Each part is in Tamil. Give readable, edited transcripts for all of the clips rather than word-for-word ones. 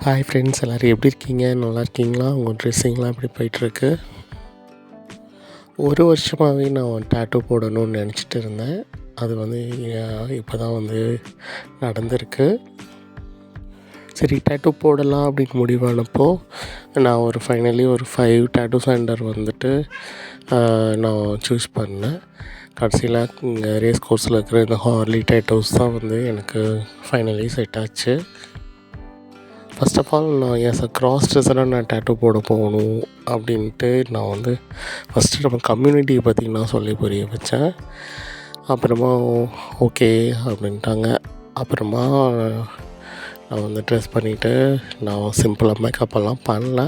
ஹாய் ஃப்ரெண்ட்ஸ், எல்லோரும் எப்படி இருக்கீங்க? நல்லா இருக்கீங்களா? உங்கள் ட்ரெஸ்ஸிங்லாம் எப்படி போயிட்டுருக்கு? ஒரு வருஷமாகவே நான் டேட்டூ போடணும்னு நினச்சிட்டு இருந்தேன். அது வந்து இப்போ தான் வந்து நடந்திருக்கு. சரி, டேட்டூ போடலாம் அப்படின்னு முடிவானப்போ நான் ஃபைனலி ஒரு 5 டேட்டூ சென்டர் வந்துட்டு நான் சூஸ் பண்ணேன். கடைசியில் இங்கே ரேஸ் கோர்ஸில் இருக்கிற இந்த ஹார்லி டேட்டூஸ் தான் வந்து எனக்கு ஃபைனலி செட் ஆச்சு. ஃபர்ஸ்ட் ஆஃப் ஆல் நான் கிராஸ் ட்ரெஸ்ஸராக நான் டேட்டூ போட போகணும் அப்படின்ட்டு நான் வந்து ஃபஸ்ட்டு நம்ம கம்யூனிட்டியை பற்றி நான் சொல்லி புரிய வச்சேன். அப்புறமா ஓகே அப்படின்ட்டாங்க. அப்புறமா நான் வந்து ட்ரெஸ் பண்ணிவிட்டு நான் சிம்பிளாக மேக்கப்பெல்லாம் பண்ணல.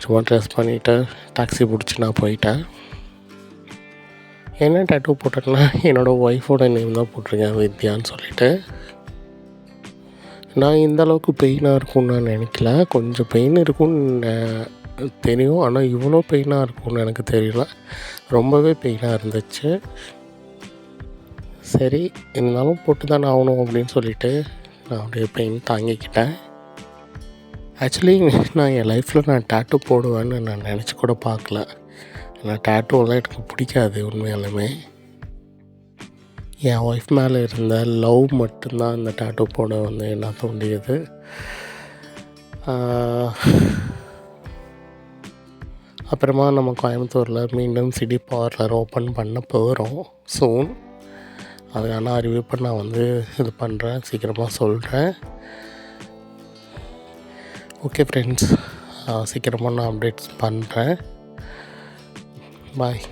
சும்மா ட்ரெஸ் பண்ணிவிட்டு டாக்ஸி பிடிச்சி நான் போயிட்டேன். என்ன டேட்டூ போட்டிருக்கேன்னா என்னோடய ஒய்ஃபோட நேம் தான் போட்டிருக்கேன், வித்யான்னு சொல்லிவிட்டு. நான் இந்த அளவுக்கு பெயினாக இருக்கும்னு நான் நினைக்கல. கொஞ்சம் பெயின் இருக்கும்னு தெரியும், ஆனால் இவ்வளோ பெயினாக இருக்கும்னு எனக்கு தெரியல. ரொம்பவே பெயினாக இருந்துச்சு. சரி, இருந்தாலும் போட்டு தானே ஆகணும் அப்படின்னு சொல்லிவிட்டு நான் அப்படியே பெயின் தாங்கிக்கிட்டேன். ஆக்சுவலி நான் என் லைஃப்பில் நான் டேட்டூ போடுவேன்னு நான் நினச்சி கூட பார்க்கல. ஏன்னா டேட்டூவெல்லாம் எனக்கு பிடிக்காது உண்மையாலுமே. என் ஒய்ஃப் மேலே இருந்த லவ் மட்டும்தான் அந்த டேட்டூ போட வந்து என்ன தோண்டியது. அப்புறமா நம்ம கோயம்புத்தூரில் மீண்டும் சிடி பார்லர் ஓப்பன் பண்ண போகிறோம் சூன். அதுக்கான அறிவிப்பை நான் வந்து இது பண்ணுறேன், சீக்கிரமாக சொல்கிறேன். ஓகே ஃப்ரெண்ட்ஸ், சீக்கிரமாக நான் அப்டேட்ஸ் பண்ணுறேன். பாய்.